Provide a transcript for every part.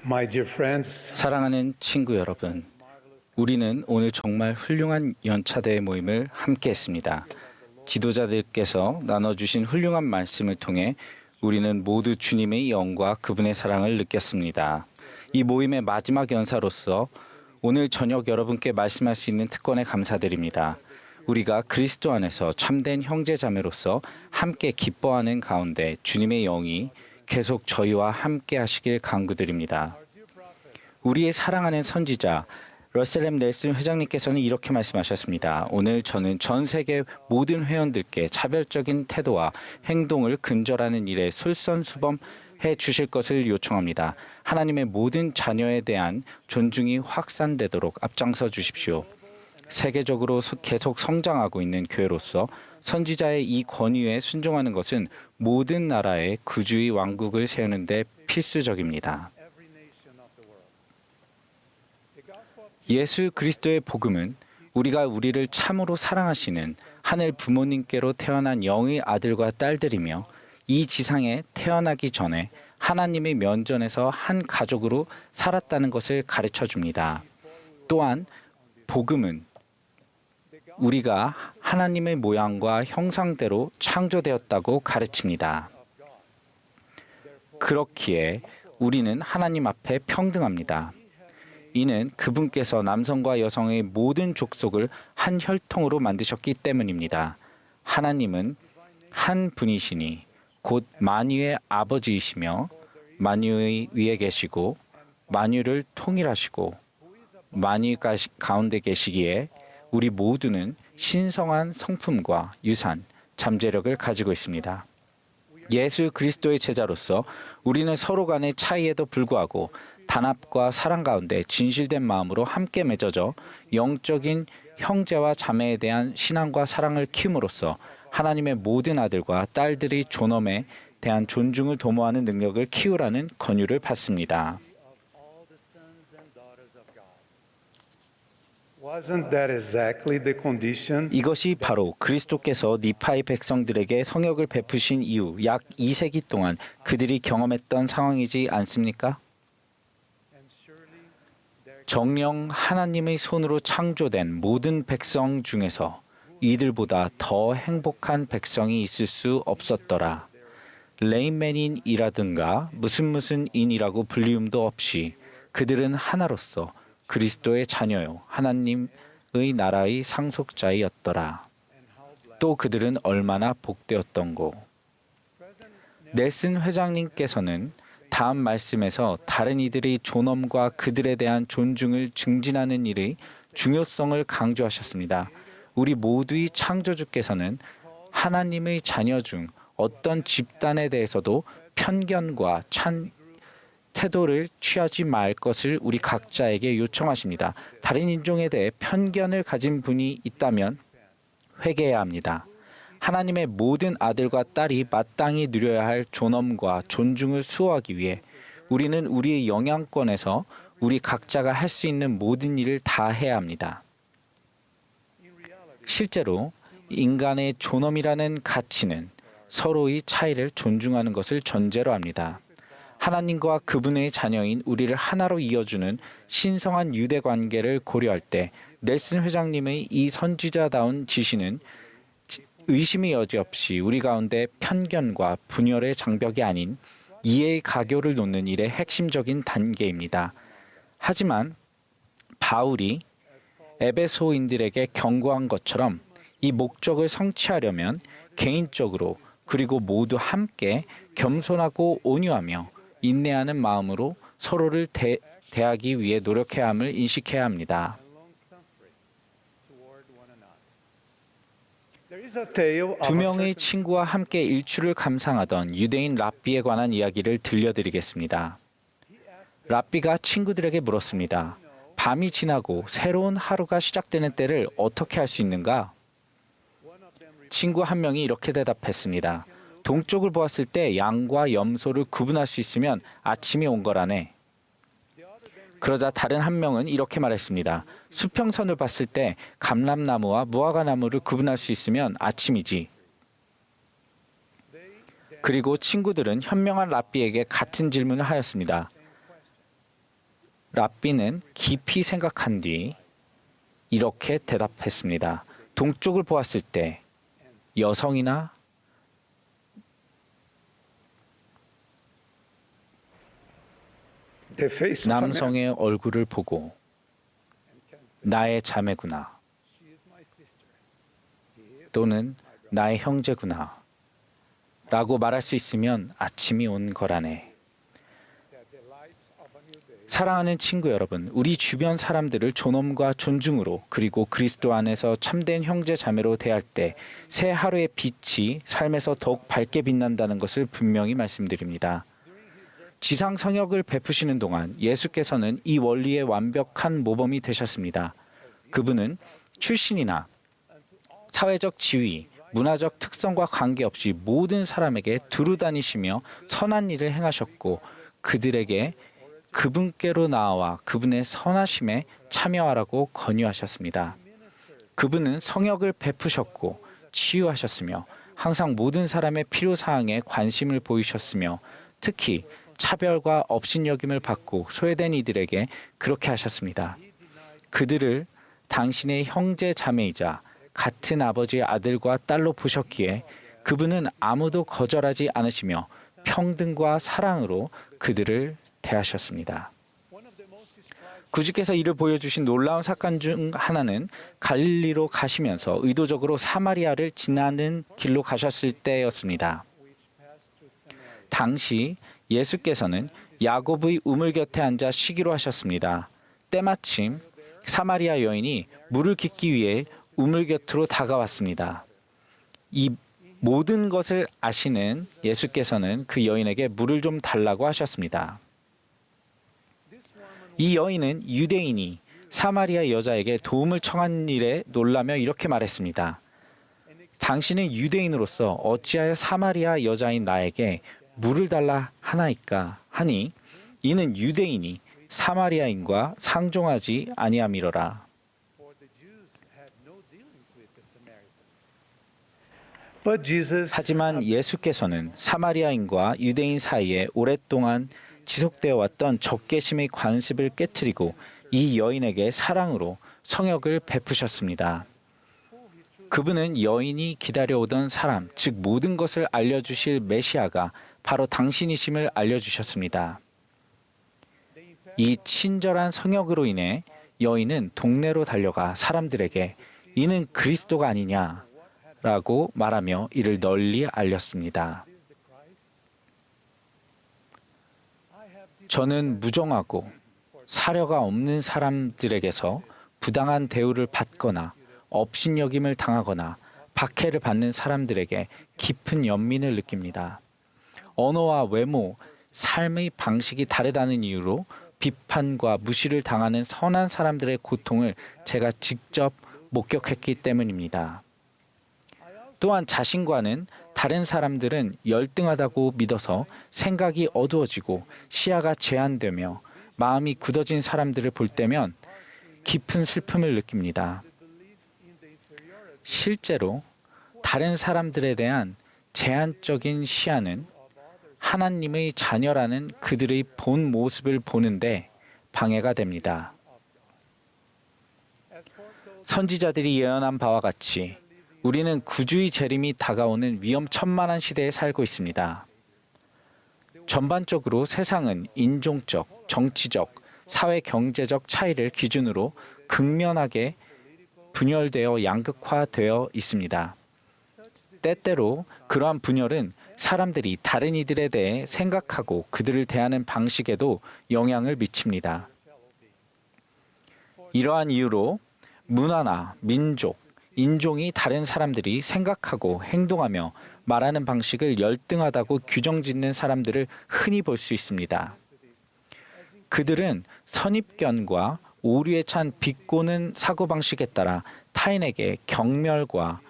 My dear friends, 사랑하는 친구 여러분, 우리는 오늘 정말 훌륭한 연차대 모임을 함께 했습니다. 지도자들께서 나눠주신 훌륭한 말씀을 통해 우리는 모두 주님의 영과 그분의 사랑을 느꼈습니다. 이 모임의 마지막 연사로서 오늘 저녁 여러분께 말씀할 수 있는 특권에 감사드립니다. 우리가 그리스도 안에서 참된 형제 자매로서 함께 기뻐하는 가운데 주님의 영이 계속 저희와 함께 하시길 간구드립니다. 우리의 사랑하는 선지자 러셀 M. 넬슨 회장님께서는 이렇게 말씀하셨습니다. 오늘 저는 전 세계 모든 회원들께 차별적인 태도와 행동을 근절하는 일에 솔선수범해 주실 것을 요청합니다. 하나님의 모든 자녀에 대한 존중이 확산되도록 앞장서 주십시오. 세계적으로 계속 성장하고 있는 교회로서 선지자의 이 권위에 순종하는 것은 모든 나라의 구주의 왕국을 세우는 데 필수적입니다. 예수 그리스도의 복음은 우리가 우리를 참으로 사랑하시는 하늘 부모님께로 태어난 영의 아들과 딸들이며 이 지상에 태어나기 전에 하나님의 면전에서 한 가족으로 살았다는 것을 가르쳐 줍니다. 또한 복음은 우리가 하나님의 모양과 형상대로 창조되었다고 가르칩니다. 그렇기에 우리는 하나님 앞에 평등합니다. 이는 그분께서 남성과 여성의 모든 족속을 한 혈통으로 만드셨기 때문입니다. 하나님은 한 분이시니 곧 만유의 아버지이시며 만유 위에 계시고 만유를 통일하시고 만유 가운데 계시기에 우리 모두는 신성한 성품과 유산, 잠재력을 가지고 있습니다. 예수 그리스도의 제자로서 우리는 서로 간의 차이에도 불구하고 단합과 사랑 가운데 진실된 마음으로 함께 맺어져 영적인 형제와 자매에 대한 신앙과 사랑을 키움으로써 하나님의 모든 아들과 딸들이 존엄에 대한 존중을 도모하는 능력을 키우라는 권유를 받습니다. wasn't that exactly the condition? 이것이 바로 그리스도께서 니파의 백성들에게 성역을 베푸신 이후 약 2세기 동안 그들이 경험했던 상황이지 않습니까? 정녕 하나님의 손으로 창조된 모든 백성 중에서 이들보다 더 행복한 백성이 있을 수 없었더라. 레인맨인이라든가 무슨 인이라고 불리움도 없이 그들은 하나로서 그리스도의 자녀요 하나님의 나라의 상속자이었더라. 또 그들은 얼마나 복되었던고. 넬슨 회장님께서는 다음 말씀에서 다른 이들의 존엄과 그들에 대한 존중을 증진하는 일의 중요성을 강조하셨습니다. 우리 모두의 창조주께서는 하나님의 자녀 중 어떤 집단에 대해서도 편견과 태도를 취하지 말 것을 우리 각자에게 요청하십니다. 다른 인종에 대해 편견을 가진 분이 있다면 회개해야 합니다. 하나님의 모든 아들과 딸이 마땅히 누려야 할 존엄과 존중을 수호하기 위해 우리는 우리의 영향권에서 우리 각자가 할 수 있는 모든 일을 다 해야 합니다. 실제로 인간의 존엄이라는 가치는 서로의 차이를 존중하는 것을 전제로 합니다. 하나님과 그분의 자녀인 우리를 하나로 이어주는 신성한 유대 관계를 고려할 때 넬슨 회장님의 이 선지자다운 지시는 의심의 여지 없이 우리 가운데 편견과 분열의 장벽이 아닌 이해의 가교를 놓는 일의 핵심적인 단계입니다. 하지만 바울이 에베소인들에게 경고한 것처럼 이 목적을 성취하려면 개인적으로 그리고 모두 함께 겸손하고 온유하며 인내하는 마음으로 서로를 대하기 위해 노력해야 함을 인식해야 합니다. 두 명의 친구와 함께 일출을 감상하던 유대인 랍비에 관한 이야기를 들려드리겠습니다. 랍비가 친구들에게 물었습니다. 밤이 지나고 새로운 하루가 시작되는 때를 어떻게 알 수 있는가? 친구 한 명이 이렇게 대답했습니다. 동쪽을 보았을 때 양과 염소를 구분할 수 있으면 아침이 온 거라네. 그러자 다른 한 명은 이렇게 말했습니다. 수평선을 봤을 때 감람나무와 무화과나무를 구분할 수 있으면 아침이지. 그리고 친구들은 현명한 랍비에게 같은 질문을 하였습니다. 랍비는 깊이 생각한 뒤 이렇게 대답했습니다. 동쪽을 보았을 때 여성이나 the face of a man. 남성의 얼굴을 보고 나의 자매구나 She is my sister. He is 또는 나의 형제구나 라고 말할 수 있으면 아침이 온 거라네. the delight of a new day. 사랑하는 친구 여러분, 우리 주변 사람들을 존엄과 존중으로 그리고 그리스도 안에서 참된 형제 자매로 대할 때 새 하루의 빛이 삶에서 더욱 밝게 빛난다는 것을 분명히 말씀드립니다. 지상 성역을 베푸시는 동안 예수께서는 이 원리의 완벽한 모범이 되셨습니다. 그분은 출신이나 사회적 지위, 문화적 특성과 관계없이 모든 사람에게 두루 다니시며 선한 일을 행하셨고 그들에게 그분께로 나아와 그분의 선하심에 참여하라고 권유하셨습니다. 그분은 성역을 베푸셨고 치유하셨으며 항상 모든 사람의 필요사항에 관심을 보이셨으며 특히 차별과 업신여김을 받고 소외된 이들에게 그렇게 하셨습니다. 그들을 당신의 형제 자매이자 같은 아버지의 아들과 딸로 보셨기에 그분은 아무도 거절하지 않으시며 평등과 사랑으로 그들을 대하셨습니다. 구주께서 이를 보여주신 놀라운 사건 중 하나는 갈릴리로 가시면서 의도적으로 사마리아를 지나는 길로 가셨을 때였습니다. 당시 예수께서는 야곱의 우물 곁에 앉아 쉬기로 하셨습니다. 때마침 사마리아 여인이 물을 깃기 위해 우물 곁으로 다가왔습니다. 이 모든 것을 아시는 예수께서는 그 여인에게 물을 좀 달라고 하셨습니다. 이 여인은 유대인이 사마리아 여자에게 도움을 청한 일에 놀라며 이렇게 말했습니다. 당신은 유대인으로서 어찌하여 사마리아 여자인 나에게 물을 달라 하나이까 하니 이는 유대인이 사마리아인과 상종하지 아니함이로라. But Jesus 하지만 예수께서는 사마리아인과 유대인 사이에 오랫동안 지속되어 왔던 적개심의 관습을 깨트리고 이 여인에게 사랑으로 성역을 베푸셨습니다. 그분은 여인이 기다려오던 사람, 즉 모든 것을 알려주실 메시아가 바로 당신이심을 알려주셨습니다. 이 친절한 성역으로 인해 여인은 동네로 달려가 사람들에게 이는 그리스도가 아니냐라고 말하며 이를 널리 알렸습니다. 저는 무정하고 사려가 없는 사람들에게서 부당한 대우를 받거나 업신여김을 당하거나 박해를 받는 사람들에게 깊은 연민을 느낍니다. 언어와 외모, 삶의 방식이 다르다는 이유로 비판과 무시를 당하는 선한 사람들의 고통을 제가 직접 목격했기 때문입니다. 또한 자신과는 다른 사람들은 열등하다고 믿어서 생각이 어두워지고 시야가 제한되며 마음이 굳어진 사람들을 볼 때면 깊은 슬픔을 느낍니다. 실제로 다른 사람들에 대한 제한적인 시야는 하나님의 자녀라는 그들의 본 모습을 보는데 방해가 됩니다. 선지자들이 예언한 바와 같이 우리는 구주의 재림이 다가오는 위험천만한 시대에 살고 있습니다. 전반적으로 세상은 인종적, 정치적, 사회 경제적 차이를 기준으로 극명하게 분열되어 양극화되어 있습니다. 때때로 그러한 분열은 사람들이 다른 이들에 대해 생각하고 그들을 대하는 방식에도 영향을 미칩니다. 이러한 이유로 문화나 민족, 인종이 다른 사람들이 생각하고 행동하며 말하는 방식을 열등하다고 규정짓는 사람들을 흔히 볼 수 있습니다. 그들은 선입견과 오류에 찬 비꼬는 사고방식에 따라 타인에게 경멸과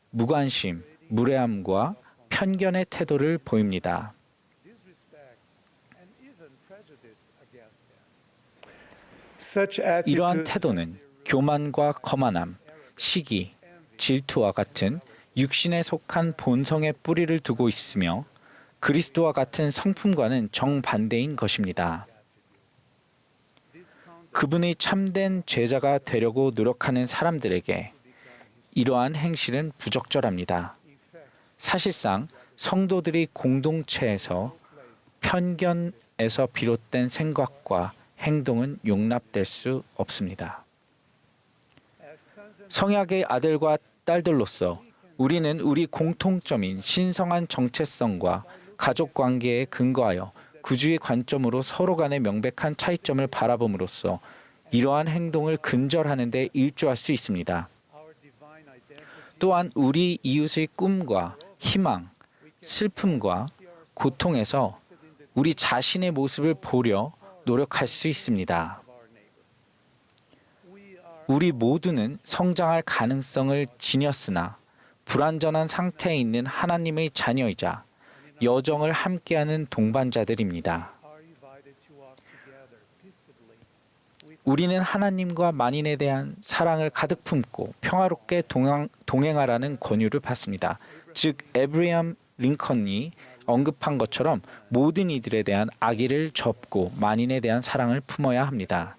무관심, 무례함과 편견의 태도를 보입니다. such 이러한 attitude 태도는 교만과 거만함, 시기, 질투와 같은 육신에 속한 본성의 뿌리를 두고 있으며 그리스도와 같은 성품과는 정반대인 것입니다. 그분의 참된 제자가 되려고 노력하는 사람들에게 이러한 행실은 부적절합니다. 사실상 성도들이 공동체에서 편견에서 비롯된 생각과 행동은 용납될 수 없습니다. 성약의 아들과 딸들로서 우리는 우리 공통점인 신성한 정체성과 가족 관계에 근거하여 구주의 관점으로 서로 간의 명백한 차이점을 바라봄으로써 이러한 행동을 근절하는 데 일조할 수 있습니다. 또한 우리 이웃의 꿈과 희망, 슬픔과 고통에서 우리 자신의 모습을 보려 노력할 수 있습니다. 우리 모두는 성장할 가능성을 지녔으나 불완전한 상태에 있는 하나님의 자녀이자 여정을 함께하는 동반자들입니다. 우리는 하나님과 만인에 대한 사랑을 가득 품고 평화롭게 동행하라는 권유를 받습니다. 즉 에브리엄 링컨이 언급한 것처럼 모든 이들에 대한 악의를 접고 만인에 대한 사랑을 품어야 합니다.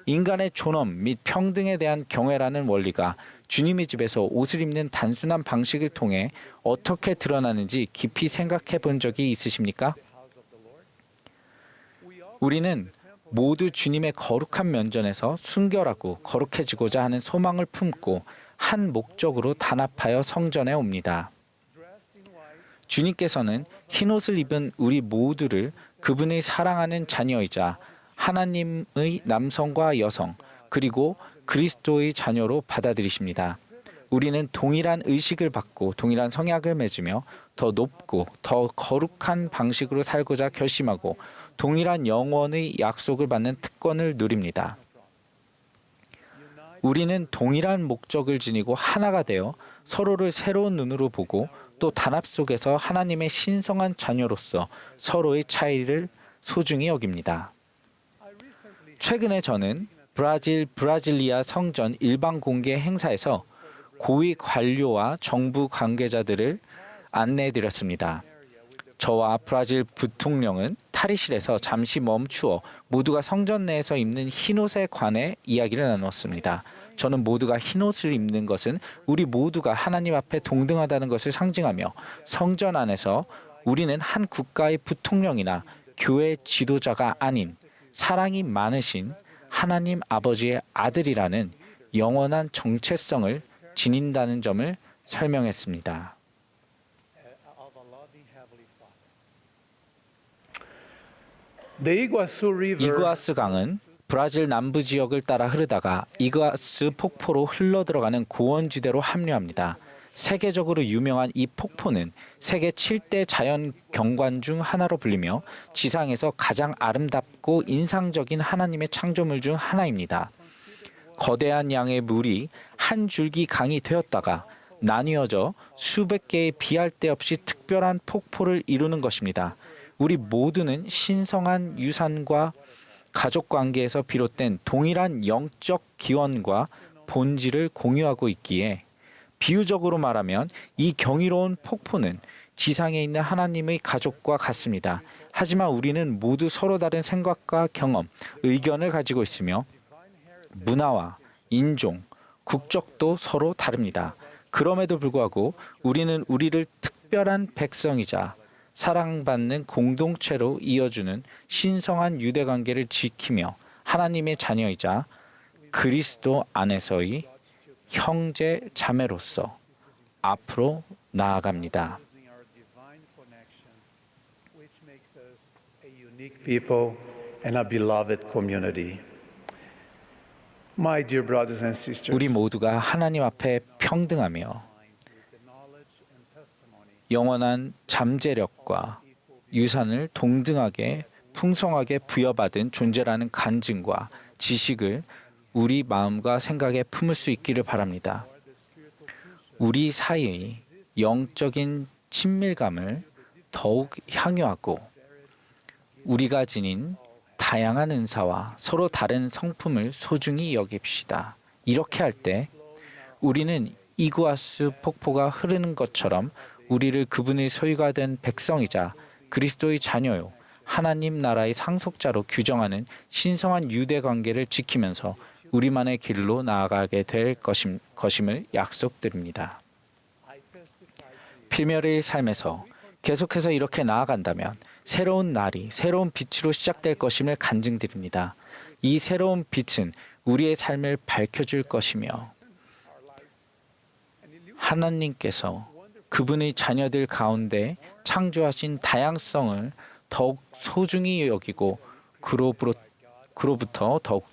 인간의 존엄 및 평등에 대한 경외라는 원리가 주님의 집에서 옷을 입는 단순한 방식을 통해 어떻게 드러나는지 깊이 생각해 본 적이 있으십니까? 우리는 모두 주님의 거룩한 면전에서 순결하고 거룩해지고자 하는 소망을 품고 한 목적으로 단합하여 성전에 옵니다. 주님께서는 흰옷을 입은 우리 모두를 그분의 사랑하는 자녀이자 하나님의 남성과 여성 그리고 그리스도의 자녀로 받아들이십니다. 우리는 동일한 의식을 받고 동일한 성약을 맺으며 더 높고 더 거룩한 방식으로 살고자 결심하고 동일한 영원의 약속을 받는 특권을 누립니다. 우리는 동일한 목적을 지니고 하나가 되어 서로를 새로운 눈으로 보고 또 단합 속에서 하나님의 신성한 자녀로서 서로의 차이를 소중히 여깁니다. 최근에 저는 브라질리아 성전 일반 공개 행사에서 고위 관료와 정부 관계자들을 안내해드렸습니다. 저와 브라질 부통령은 탈의실에서 잠시 멈추어 모두가 성전 내에서 입는 흰옷에 관해 이야기를 나누었습니다. 저는 모두가 흰옷을 입는 것은 우리 모두가 하나님 앞에 동등하다는 것을 상징하며 성전 안에서 우리는 한 국가의 부통령이나 교회 지도자가 아닌 사랑이 많으신 하나님 아버지의 아들이라는 영원한 정체성을 지닌다는 점을 설명했습니다. 이구아수 강은 브라질 남부 지역을 따라 흐르다가 이구아수 폭포로 흘러들어가는 고원지대로 합류합니다. 세계적으로 유명한 이 폭포는 세계 7대 자연 경관 중 하나로 불리며 지상에서 가장 아름답고 인상적인 하나님의 창조물 중 하나입니다. 거대한 양의 물이 한 줄기 강이 되었다가 나뉘어져 수백 개의 비할 데 없이 특별한 폭포를 이루는 것입니다. 우리 모두는 신성한 유산과 가족 관계에서 비롯된 동일한 영적 기원과 본질을 공유하고 있기에 비유적으로 말하면 이 경이로운 폭포는 지상에 있는 하나님의 가족과 같습니다. 하지만 우리는 모두 서로 다른 생각과 경험, 의견을 가지고 있으며 문화와 인종, 국적도 서로 다릅니다. 그럼에도 불구하고 우리는 우리를 특별한 백성이자 사랑받는 공동체로 이어주는 신성한 유대관계를 지키며 하나님의 자녀이자 그리스도 안에서의 형제 자매로서 앞으로 나아갑니다. People and a beloved community. My dear brothers and sisters, 우리 모두가 하나님 앞에 평등하며 영원한 잠재력과 유산을 동등하게 풍성하게 부여받은 존재라는 간증과 지식을 우리 마음과 생각에 품을 수 있기를 바랍니다. 우리 사이의 영적인 친밀감을 더욱 향유하고 우리가 지닌 다양한 은사와 서로 다른 성품을 소중히 여깁시다. 이렇게 할 때 우리는 이구아수 폭포가 흐르는 것처럼 우리를 그분의 소유가 된 백성이자 그리스도의 자녀요 하나님 나라의 상속자로 규정하는 신성한 유대 관계를 지키면서 우리만의 길로 나아가게 될 것임을 약속드립니다. 필멸의 삶에서 계속해서 이렇게 나아간다면 새로운 날이 새로운 빛으로 시작될 것임을 간증드립니다. 이 새로운 빛은 우리의 삶을 밝혀줄 것이며 하나님께서 그분의 자녀들 가운데 창조하신 다양성을 더욱 소중히 여기고 그로부터 더욱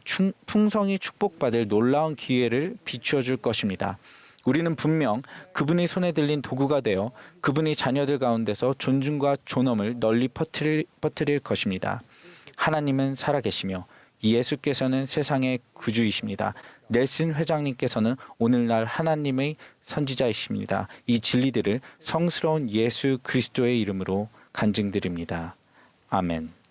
풍성히 축복받을 놀라운 기회를 비추어 줄 것입니다. 우리는 분명 그분의 손에 들린 도구가 되어 그분의 자녀들 가운데서 존중과 존엄을 널리 퍼뜨릴 것입니다. 하나님은 살아계시며 예수께서는 세상의 구주이십니다. 넬슨 회장님께서는 오늘날 하나님의 선지자이십니다. 이 진리들을 성스러운 예수 그리스도의 이름으로 간증드립니다. 아멘.